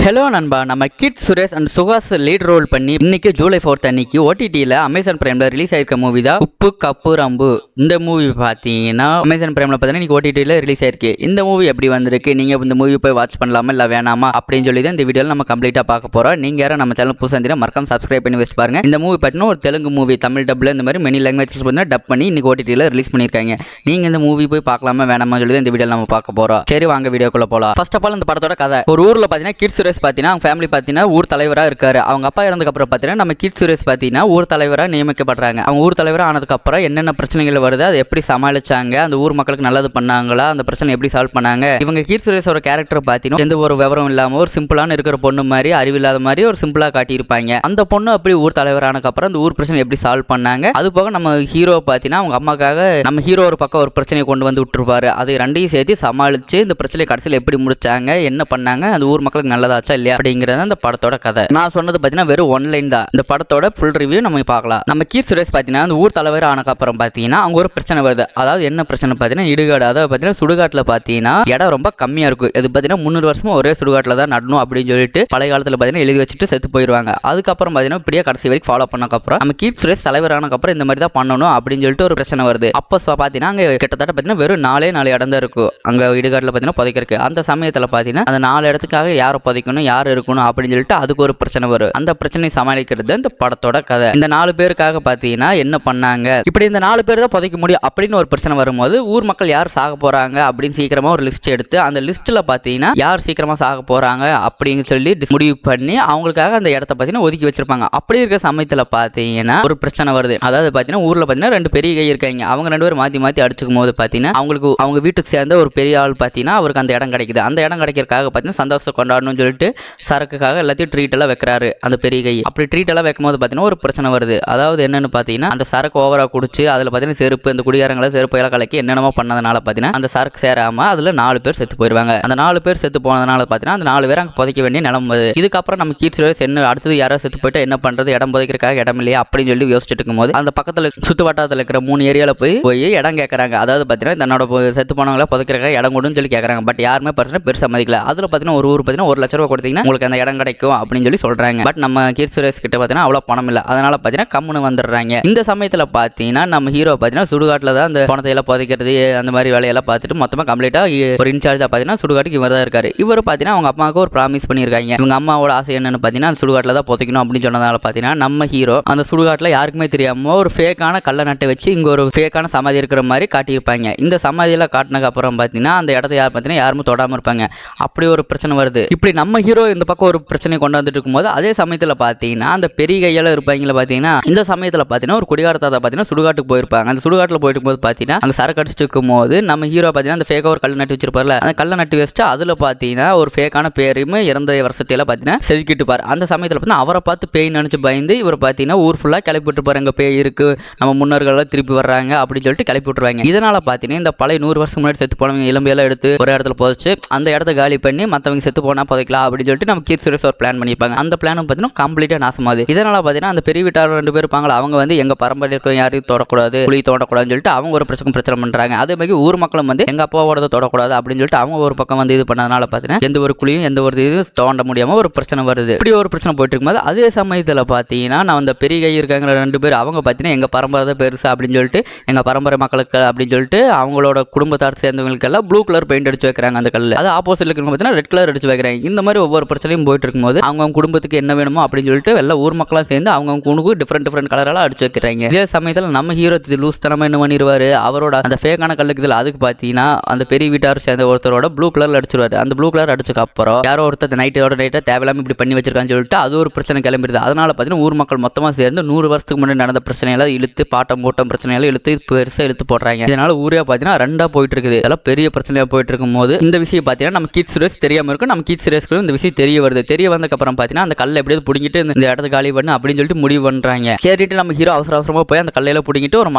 Hello நண்பா, நம்ம கிட் Suresh and Suhas lead role பண்ணி இன்னைக்கு ஜூலை 4 அன்னைக்கு ஓடிடியில் அமேசான் பிரைமில் ரிலீஸ் ஆயிருக்க மூவி தான் உப்பு கப்பு ரம்பு. இந்த மூவி பார்த்தீங்கன்னா அமேசான் பிரைமில் பார்த்தீங்கன்னா இன்னைக்கு ஓடிடியில் ரிலீஸ் ஆயிருக்கு. இந்த மூவி எப்படி வந்திருக்கு, நீங்கள் இந்த மூவி போய் வாட்ச் பண்ணலாமா இல்லை வேணாமா அப்படின்னு சொல்லி தான் இந்த வீடியோவில் நம்ம கம்ப்ளீட்டாக பார்க்க போகிறோம். நீங்கள் யாரும் நம்ம சேனல் புதுசாக இருந்தீங்கன்னா மறக்காம சப்ஸ்கிரைப் பண்ணி வச்சு பாருங்க. இந்த மூவி பார்த்தீங்கன்னா ஒரு தெலுங்கு மூவி, தமிழ் டப்பில் இந்த மாதிரி மெனி லாங்குவேஜஸ் பார்த்தீங்கன்னா டப் பண்ணி இன்னைக்கு ஓடிடியில் ரிலீஸ் பண்ணியிருக்காங்க. நீங்கள் இந்த மூவி போய் பார்க்கலாமா வேணாமா சொல்லி தான் இந்த வீடியோவில் நம்ம பார்க்க போகிறோம். சரி, வாங்க வீடியோக்குள்ள போகலாம். ஃபர்ஸ்ட் ஆஃப் ஆல் இந்த படத்தோட கதை. ஒரு ஊரில் பார்த்தீங்கன்னா கிட் சுரேஷ் பார்த்தீங்கன்னா அவங்க ஃபேமிலி பார்த்தீங்கன்னா ஊர் தலைவராக இருக்காரு. அவங்க அப்பா இறந்ததுக்கப்புறம் பார்த்தீங்கன்னா நம்ம கிட் சுரேஷ் பார்த்தீங்கன்னா ஊர் தலைவராக நியமிக்கப்படுறாங்க. அவங்க ஊர் தலைவராக ஆனதுக்கப்புறம் என்னென்ன பிரச்சனைகள் வருது, அதை எப்படி சமாளிச்சாங்க, அந்த ஊர் மக்களுக்கு நல்லது பண்ணாங்களா, அந்த பிரச்சனை எப்படி சால்வ் பண்ணாங்க. இவங்க கிட் சுரேஷோட கேரக்டர் பார்த்தீங்கன்னா எந்த ஒரு விவரம் இல்லாமல் ஒரு சிம்பிளான இருக்கிற பொண்ணு மாதிரி, அறிவில்லாத மாதிரி ஒரு சிம்பிளாக காட்டியிருப்பாங்க. அந்த பொண்ணு அப்படி ஊர் தலைவரானதுக்கப்புறம் அந்த ஊர் பிரச்சனை எப்படி சால்வ் பண்ணாங்க. அது போக நம்ம ஹீரோ பார்த்தீங்கன்னா அவங்க அம்மாக்காக நம்ம ஹீரோ ஒரு பக்கம் ஒரு பிரச்சனையை கொண்டு வந்து விட்டுருப்பாரு. அதை ரெண்டையும் சேர்த்து சமாளித்து இந்த பிரச்சனையை கடைசியில் எப்படி முடிச்சாங்க, என்ன பண்ணாங்க, அந்த ஊர் மக்களுக்கு நல்லதாச்சா இல்லையா அப்படிங்கிறது அந்த படத்தோட கதை. நான் சொன்னது பார்த்தீங்கன்னா வெறும் ஒன்லைன் தான். இந்த படத்தோட ஃபுல் ரிவ்யூ நம்ம பார்க்கலாம். நம்ம கீர் சுரேஷ் பார்த்தீங்கன்னா அந்த ஊர் தலைவர் ஆனதுக்கப்புறம் பார்த்தீங்கன்னா அவங்க ஒரு பிரச்சனை வருது. அதாவது என்ன பிரச்சனை பார்த்தீங்கன்னா இடுகாடு. அதாவது பார்த்தீங்கன்னா சுடுகாட்டில் பார்த்தீங்கன்னா இடம் ரொம்ப கம்மியாக இருக்கும். இது பார்த்தீங்கன்னா 300 வருஷமா ஒரே சுடுகாட்டில் தான் நடணும் அப்படின்னு சொல்லிட்டு பழைய காலத்தில் பார்த்தீங்கன்னா எழுதி வச்சுட்டு செத்து போயிடுவாங்க. அதுக்கப்புறம் பார்த்தீங்கன்னா இப்படியே கடைசி வரைக்கும் ஃபாலோ பண்ணக்கப்புறம் நம்ம கீர் சுரேஷ் தலைவர் ஆனதுக்கப்புறம் இந்த மாதிரி தான் பண்ணணும் அப்படின்னு சொல்லிட்டு ஒரு பிரச்சனை வருது. அப்போ பார்த்தீங்கன்னா அங்கே கிட்டத்தட்ட பார்த்தீங்கன்னா வெறும் 4 இடம் தான் இருக்கும் அங்கே இடுகாட்டில் பார்த்தீங்கன்னா புதைக்கிறதுக்கு. அந்த சமயத்தில் பார்த்தீங்கன்னா அந்த 4 இடத்துக்காக யாரை புதைக்கணும், யார் இருக்கணும் அப்படின்னு சொல்லிட்டு அதுக்கு ஒரு பிரச்சனை வரும். அந்த பிரச்சனையை சமாளிக்கிறது இந்த படத்தோட கதை. இந்த 4 பேருக்காக பார்த்தீங்கன்னா என்ன பண்ணாங்க, இப்படி இந்த 4 பேர் தான் புதைக்க முடியும் அப்படின்னு ஒரு பிரச்சனை வரும்போது ஊர் மக்கள் யார் சாக போறாங்க அப்படின்னு சீக்கிரமா ஒரு லிஸ்ட் எடுத்து அந்த லிஸ்ட்ல பார்த்தீங்கன்னா யார் சீக்கிரமா சாக போறாங்க அப்படின்னு சொல்லி முடிவு பண்ணி அவங்களுக்காக அந்த இடத்த பார்த்தீங்கன்னா ஒதுக்கி வச்சிருப்பாங்க. அப்படி இருக்கிற சமயத்தில் பார்த்தீங்கன்னா ஒரு பிரச்சனை வருது. அதாவது பார்த்தீங்கன்னா ஊர்ல பார்த்தீங்கன்னா 2 பெரிய கை இருக்காங்க. அவங்க 2 பேரும் மாற்றி மாற்றி அடிச்சுக்கும் போது பார்த்தீங்கன்னா அவங்களுக்கு அவங்க வீட்டுக்கு சேர்ந்த ஒரு பெரிய ஆள் பார்த்தீங்கன்னா அவருக்கு அந்த இடம் கிடைக்குது. அந்த இடம் கிடைக்கிறதுக்காக பார்த்தீங்கன்னா சந்தோஷம் கொண்டாடணும்னு சொல்லிட்டு சரக்குக்காக எல்லாத்தையும் ட்ரீட் எல்லாம் வைக்கிறாரு அந்த பெரிய கை. அப்படி ட்ரீட் எல்லாம் வைக்கும் போது பார்த்தீங்கன்னா ஒரு பிரச்சனை வருது. அதாவது என்னன்னு பார்த்தீங்கன்னா அந்த சரக்கு ஓவரா குடிச்சு அதில் பார்த்தீங்கன்னா செருப்பு, இந்த குடியாரங்களை செருப்பு எல்லாம் கலக்கி என்னென்னமோ பண்ணதுனால பார்த்தீங்கன்னா அந்த சரக்கு சேராம அதில் 4 பேர் செத்து போயிடுவாங்க. அந்த 4 பேர் செத்து போனதுனால பார்த்தீங்கன்னா அந்த 4 பேர் அங்கே புதைக்க வேண்டிய நிலம் வருது. இதுக்கப்புறம் நம்ம கீட் சுரேஷ் என்ன அடுத்தது யாராவது செத்து போயிட்டா என்ன பண்றது, இடம் புதைக்கிறதுக்காக இடம் இல்லையா அப்படின்னு சொல்லி யோசிச்சுட்டு இருக்கும்போது அந்த பக்கத்தில் சுத்து வட்டாரத்தில் இருக்கிற 3 ஏரியாவில் போய் இடம் கேட்கறாங்க. அதாவது பார்த்தீங்கன்னா தன்னோட செத்து போனவங்களை புதைக்கிறதுக்காக இடம் கொடுன்னு சொல்லி கேட்கறாங்க. பட் யாருமே பெருசாக மதிக்கல. அதில் பார்த்தீங்கன்னா ஒரு ஊர் பார்த்தீங்கன்னா 1 லட்ச ரூபா கொடுத்தீங்கன்னா உங்களுக்கு அந்த இடம் கிடைக்கும் அப்படின்னு சொல்லி சொல்றாங்க. பட் நம்ம கீர் சுரேஷ் கிட்ட பார்த்தீங்கன்னா அவ்வளோ பணம் இல்லை. அதனால பார்த்தீங்கன்னா கம்முன்னு வந்துடுறாங்க. இந்த சமயத்தில் பார்த்தீங்கன்னா நம்ம ஹீரோ பார்த்தீங்கன்னா சுடுகாட்டில் தான் அந்த பணத்தை எல்லாம் புதைக்கிறது அந்த மாதிரி வேலையெல்லாம் பார்த்துட்டு மொத்தமாக கம்ப்ளீட்டாக ஒரு இன்சார்ஜாக பார்த்தீங்கன்னா சுடுகாட்டுக்கு இவர் தான் இருக்காரு. இவர் பார்த்தீங்கன்னா அவங்க அம்மாவுக்கு ஒரு ப்ராமிஸ் பண்ணியிருக்காங்க. இவங்க அம்மாவோட ஆசை என்னன்னு பார்த்தீங்கன்னா சுடுகாட்டில் தான் புதைக்கணும் அப்படின்னு சொன்னதால பார்த்தீங்கன்னா நம்ம ஹீரோ அந்த சுடுகாட்டில் யாருக்குமே தெரியாம ஒரு ஃபேக்கான கல்லை நட்டை வச்சு இங்கே ஒரு ஃபேக்கான சமாதி இருக்கிற மாதிரி காட்டியிருப்பாங்க. இந்த சமாதியெல்லாம் காட்டினதுக்கு அப்புறம் பார்த்தீங்கன்னா அந்த இடத்த பார்த்தீங்கன்னா யாருமே தொடாமல் இருப்பாங்க. அப்படி ஒரு பிரச்சனை வருது. இப்படி நம்ம ஹீரோ இந்த பக்கம் ஒரு பிரச்சனை கொண்டு வந்துட்டு இருக்கும்போது அதே சமயத்தில் பார்த்தீங்கன்னா அந்த பெரிய கையால் இருப்பாங்களா பார்த்தீங்கன்னா இந்த சமயத்தில் பார்த்தீங்கன்னா ஒரு குடிகாரத்தாத பார்த்தீங்கன்னா சுடுகாட்டுக்கு போயிருப்பாங்க. அந்த சுடுகாட்டில் போயிட்டு போது பார்த்தீங்கன்னா அந்த சரக்கு அடிச்சுட்டு இருக்கும் போது நம்ம ஹீரோ பார்த்தீங்கன்னா அந்த ஃபேக்காக ஒரு கல் நட்டு வச்சிருப்பார்ல, அந்த கல்லை நட்டு வச்சுட்டு அதில் பார்த்தீங்கன்னா ஒரு ஃபேக்கான பேரையுமே இறந்த வருஷத்தையெல்லாம் பார்த்தீங்கன்னா செதுக்கிட்டுப்பார். அந்த சமயத்தில் பார்த்தீங்கன்னா அவரை பார்த்து பேய் நினச்சி பயந்து இவர் பார்த்தீங்கன்னா ஊர் ஃபுல்லாக கிளப்பி விட்டுப்பாரு. அங்கே பேய் இருக்கு, நம்ம முன்னோர்கள்லாம் திருப்பி வர்றாங்க அப்படின்னு சொல்லிட்டு கிளப்பி விட்டுருவாங்க. இதனால பார்த்தீங்கன்னா இந்த பழைய 100 வருஷம் முன்னாடி செத்து போனவங்க எலும்பையெல்லாம் எடுத்து ஒரு இடத்துல புதைச்சு அந்த இடத்த காலி பண்ணி மற்றவங்க செத்து போனால் புதைக்கலாம் அப்படின்னு சொல்லிட்டு நம்ம கீர் சுரேஷ் ஒரு பிளான் பண்ணியிருப்பாங்க. அந்த பிளானும் பார்த்தீங்கன்னா கம்ப்ளீட்டாக நாசமாகுது. இதனால பார்த்தீங்கன்னா அந்த பெரிய வீட்டாளர் 2 பேர் இருப்பாங்களா, அவங்க வந்து எங்க பரம்பரை இருக்க யாரையும் தொடக்கூடாது, புலி தோண்டக்கூடாதுன்னு சொல்லிட்டு அவங்க ஒரு பிரச்சனை பண்றாங்க. அதே மாதிரி ஊர் மக்களும் வந்து எங்க அப்பாவோட தொடக்கூடாது அப்படின்னு சொல்லிட்டு அவங்க ஒரு பக்கம் வந்து இது பண்ணதுனால பார்த்தீங்கன்னா எந்த ஒரு குழியும் எந்த ஒரு இது தோண்ட முடியாம ஒரு பிரச்சனை வருது. இப்படி ஒரு பிரச்சனை போயிட்டு இருக்கும்போது அதே சமயத்தில் பார்த்தீங்கன்னா நான் அந்த பெரிய கை இருக்காங்க 2 பேர் அவங்க பார்த்தீங்கன்னா எங்க பரம்பரை தான் பெருசா அப்படின்னு சொல்லிட்டு எங்க பரம்பரை மக்களுக்கு அப்படின்னு சொல்லிட்டு அவங்களோட குடும்பத்தார் சேர்ந்தவங்களுக்கு எல்லாம் ப்ளூ கலர் பெயிண்ட் அடிச்சு வைக்கிறாங்க அந்த கல்ல. அது ஆப்போசிட்ல இருக்கிறவங்க பார்த்தீங்கன்னா ரெட் கலர் அடிச்சு வைக்கிறாங்க. இந்த மாதிரி ஒவ்வொரு பிரச்சனையும் போயிட்டு இருக்கும்போது அவங்க குடும்பத்துக்கு என்ன வேணுமோ அப்படின்னு சொல்லிட்டு எல்லா ஊர் மக்களாம் சேர்ந்து அவங்க குணுக்கு டிஃப்ரெண்ட் கலரெல்லாம் அடிச்சு வைக்கிறாங்க. இதே சமயத்தில் நம்ம ஹீரோ லூஸ் தனமா என்ன பண்ணிடுவாரு, அவரோட அந்த ஃபேக்கான கல்லுக்கு அதுக்கு பார்த்தீங்கன்னா அந்த பெரிய வீட்டார் சேர்ந்த ஒருத்தரோட ப்ளூ கலர்ல அடிச்சிருவாரு. அந்த ப்ளூ கலர் அடிச்சதுக்கு அப்புறம் யாரோ ஒருத்தர் நைட்டை தேவையில்லாம இப்படி பண்ணி வச்சிருக்கான்னு சொல்லிட்டு அது ஒரு பிரச்சனை கிளம்பிடுது. அதனால பார்த்தீங்கன்னா ஊர் மக்கள் மொத்தமாக சேர்ந்து 100 வருஷத்துக்கு முன்னாடி நடந்த பிரச்சனையெல்லாம் இழுத்து பாட்டம் போட்டம் பிரச்சனையெல்லாம் இழுத்து பெருசாக இழுத்து போடுறாங்க. இதனால ஊரே பார்த்தீங்கன்னா 2 போயிட்டு இருக்குது. இதெல்லாம் பெரிய பிரச்சனையா போயிட்டு இருக்கும் போது இந்த விஷயம் பார்த்தீங்கன்னா நம்ம கீட் சுரேஷ் தெரியாம இருக்கும். நம்ம கீட் சுரேஷ்க்கு இந்த விஷயம் தெரிய வருது. தெரிய வந்ததுக்கப்புறம் பார்த்தீங்கன்னா அந்த கல்லை எப்படியாவது பிடிங்கிட்டு இந்த இடத்த காலி பண்ணு அப்படின்னு சொல்லிட்டு முடிவு பண்றாங்க. சரிட்டு நம்ம ஹீரோ அவசரமா போய் அந்த கல்லையில பிடிங்கிட்டு ஒரு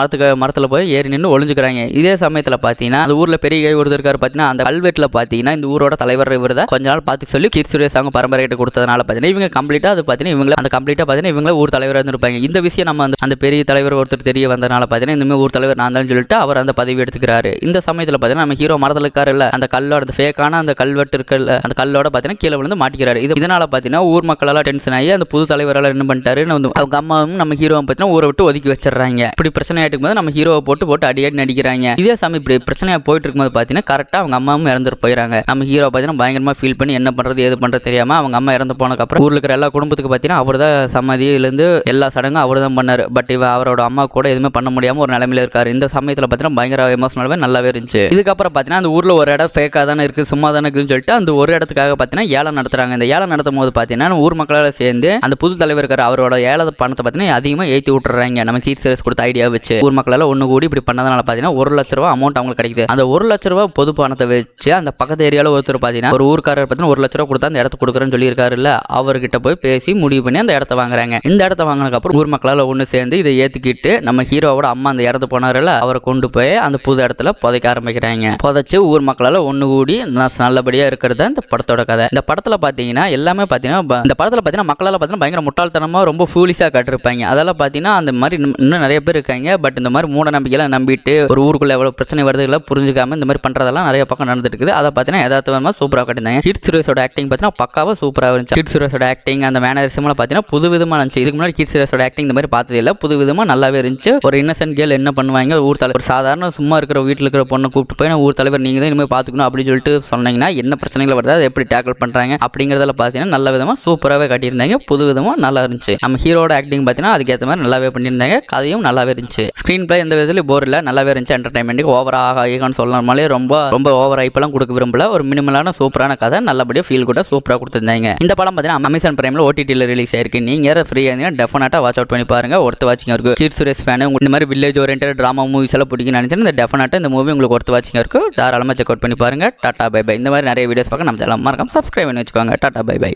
மரத்துல போய் ஏறி நின்று ஒளிஞ்சுக்கிறாங்க. இதே சமயத்தில் பார்த்தீங்கன்னா அந்த ஊர்ல பெரிய கை ஒருத்தர் இருக்காரு பார்த்தீங்கன்னா அந்த கல்வெட்டில் பார்த்தீங்கன்னா இந்த ஊரோட தலைவர் இவர் தான் கொஞ்ச நாள் பார்த்து சொல்லி கீட் சுரேஷ் அவங்க பரம்பரை கிட்ட கொடுத்ததுனால பார்த்தீங்கன்னா இவங்க கம்ப்ளீட்டா அது பார்த்தீங்கன்னா இவங்க அந்த கம்ப்ளீட்டா பார்த்தீங்கன்னா இவங்க ஊர் தலைவராக இருப்பாங்க. இந்த விஷயம் நம்ம அந்த பெரிய தலைவர் ஒருத்தர் தெரிய வந்ததுனால பார்த்தீங்கன்னா இந்த ஊர் தலைவர் நான் தான் சொல்லிட்டு அவர் அந்த பதவி எடுத்துக்கிறாரு. இந்த சமயத்தில் பார்த்தீங்கன்னா நம்ம ஹீரோ மரத்தில் இருக்காரு இல்ல, அந்த கல்லோட அந்த ஃபேக்கான அந்த கல்வெட்டு இருக்குல்ல அந்த கல்லோட பார்த்தீங்கன்னா கீழே பிரச்சனையில வந்து மாட்டிக்கிறாரு. இதனால பார்த்தீங்கன்னா ஊர் மக்களால் டென்ஷன் ஆகி அந்த புது தலைவரால் என்ன பண்ணிட்டாரு, அவங்க அம்மாவும் நம்ம ஹீரோவை பார்த்தீங்கன்னா ஊரை விட்டு ஒதுக்கி வச்சிடறாங்க. இப்படி பிரச்சனை ஆகிட்டு இருக்கும்போது நம்ம ஹீரோவை போட்டு அடி நடிக்கிறாங்க. இதே சமயம் இப்படி பிரச்சனையா போயிட்டு இருக்கும்போது பார்த்தீங்கன்னா கரெக்டாக அவங்க அம்மாவும் இறந்துட்டு போயிடறாங்க. நம்ம ஹீரோ பார்த்தீங்கன்னா பயங்கரமாக ஃபீல் பண்ணி என்ன பண்ணுறது ஏது பண்ணுறது தெரியாமல் அவங்க அம்மா இறந்து போனதுக்கப்புறம் ஊரில் இருக்கிற எல்லா குடும்பத்துக்கு பார்த்தீங்கன்னா அவர் தான் சமாதியிலேருந்து எல்லா சடங்கும் அவர் தான் பண்ணார். பட் அவரோட அம்மா கூட எதுவுமே பண்ண முடியாமல் ஒரு நிலைமையில இருக்காரு. இந்த சமயத்தில் பார்த்தீங்கன்னா பயங்கர எமோஷனலாகவே நல்லாவே இருந்துச்சு. இதுக்கப்புறம் பார்த்தீங்கன்னா அந்த ஊரில் ஒரு இடம் ஃபேக்காக தானே இருக்குது, சும்மா தானே இருக்குன்னு சொல்லிட்டு அந்த ஒரு இடத்துக்காக பார்த்தீங்கன்னா ஏலம் நடத்துறாங்க. இந்த ஏலம் நடத்தும் போது பார்த்தீங்கன்னா ஊர் மக்களால் சேர்ந்து அந்த புது தலைவர் இருக்கார் அவரோட ஏல பணத்தை பார்த்தீங்கன்னா அதிகமாக ஏற்றி விட்டுறாங்க. நம்ம கீர்த்தி சுரேஷ் கொடுத்த ஐடியா வச்சு ஊர் மக்களால் ஒன்று கூடி இப்படி பண்ணதுனால பார்த்தீங்கன்னா 1 லட்ச ரூபா அமௌண்ட் அவங்களுக்கு கிடைக்குது. அந்த 1 லட்ச ரூபா பொது பணத்தை வச்சு அந்த பக்கத்து ஏரியாவில் ஒருத்தர் பார்த்தீங்கன்னா ஒரு ஊர்க்காரர் பார்த்தீங்கன்னா 1 லட்ச ரூபா கொடுத்தா அந்த இடத்த கொடுக்குறேன்னு சொல்லியிருக்காரு இல்ல, அவர்கிட்ட போய் பேசி முடிவு பண்ணி அந்த இடத்த வாங்குறாங்க. இந்த இடத்த வாங்கினதுக்கு அப்புறம் ஊர் மக்களால் ஒன்று சேர்ந்து இதை ஏற்றிக்கிட்டு நம்ம ஹீரோவோட அம்மா அந்த இடத்த போனார்ல அவரை கொண்டு போய் அந்த புது இடத்துல புதைக்க ஆரம்பிக்கிறாங்க. புதைச்சு ஊர் மக்களால் ஒன்று கூடி நல்லபடியாக இருக்கிறது இந்த படத்தோட கதை. இந்த படத்தில் பார்த்தீங்கன்னா எல்லாமே பார்த்தீங்கன்னா இந்த படத்தில் பார்த்தீங்கன்னா மக்களால் பார்த்தீங்கன்னா பயங்கர முட்டாள்தனமாக ரொம்ப ஃபூலிஷாக காட்டிருப்பாங்க. அதெல்லாம் பார்த்தீங்கன்னா அந்த மாதிரி இன்னும் நிறைய பேர் இருக்காங்க. பட் இந்த மாதிரி மூட நம்பிக்கையெல்லாம் நம்பிட்டு ஒரு ஊருக்குள்ள எவ்வளோ பிரச்சனை வருதுல புரிஞ்சுக்காம இந்த மாதிரி பண்ணுறதெல்லாம் நிறைய பக்கம் நடந்துட்டு இருக்குது. அதை பார்த்தீங்கன்னா யதார்த்தமாக சூப்பராக காட்டியிருந்தாங்க. கீர்த்தி சுரேஷோட ஆக்டிங் பார்த்தீங்கன்னா பக்காவாக சூப்பராக இருந்துச்சு. கீர்த்தி சுரேஷோட ஆக்டிங் அந்த மேனரிசம்லாம் பார்த்தீங்கன்னா புது விதமாக இருந்துச்சு. இதுக்கு முன்னாடி கீர்த்தி சுரேஷோட ஆக்டிங் இந்த மாதிரி பார்த்தது இல்லை, புது விதமாக நல்லாவே இருந்துச்சு. ஒரு இன்னசென்ட் கேர்ள் என்ன பண்ணுவாங்க, ஊர் தலைவர் ஒரு சாதாரண சும்மா இருக்கிற வீட்டில் இருக்கிற பொண்ணை கூப்பிட்டு போய் ஊர் தலைவர் நீங்கள் தான் இனிமேல் பார்த்துக்கணும் அப்படின்னு சொல்லிட்டு சொன்னீங்கன்னா என்ன பிரச்சனைகள் வருது அதை எப்படி டேக்கிள் பண்ணுறாங்க அப்படிங்கிறதுல பார்த்தீங்கன்னா நல்ல விதமாக சூப்பராகவே காட்டியிருந்தாங்க. புது விதமாக நல்லா இருந்துச்சு. நம்ம ஹீரோட ஆக்டிங் பார்த்தீங்கன்னா அதுக்கேற்ற மாதிரி நல்லாவே பண்ணியிருந்தாங்க. கதையும் நல்லாவே இருந்துச்சு. ஸ்க்ரீன் பிளே எந்த விதத்துலையும் போர் இல்லை, நல்லாவே இருந்துச்சு. என்டர்டைன்மெண்ட்டுக்கு ஓவராக ஆகிக்கணும்னு சொல்லணுமாலே ரொம்ப ஓவர் ஐப்பெல்லாம் கொடுக்க விரும்பல. ஒரு மினிமலான சூப்பரான கதை நல்லபடியாக ஃபீல் கூட சூப்பராக கொடுத்துருந்தாங்க. இந்த படம் பார்த்தீங்கன்னா அமேசான் பிரைமில் OTTல ரிலீஸ் ஆயிருக்கு. நீங்கள் ஃப்ரீயாக இருந்தீங்கன்னா டெஃபினட்டாக வாட்ச் அவுட் பண்ணி பாருங்க. ஒருத்த வாட்சிங் இருக்கு. கீர்த்தி சுரேஷ் ஃபேனு உங்களுக்கு இந்த மாதிரி வில்லேஜ் ஓரியன்டட் ட்ராமா மூவிஸ் எல்லாம் பிடிக்குன்னு நினைச்சேன் இந்த டெஃபினட்டாக இந்த மூவி உங்களுக்கு ஒருத்த வாட்சிங் இருக்கு. தாராளமாக செக் அவுட் பண்ணி பாருங்க. Tata bye bye. இந்த மாதிரி நிறைய வீடியோஸ் பார்க்க நம்ம சேனல் மறக்காம சப்ஸ்கிரைப் பண்ணி வச்சுக்கோங்க. Tata bye by.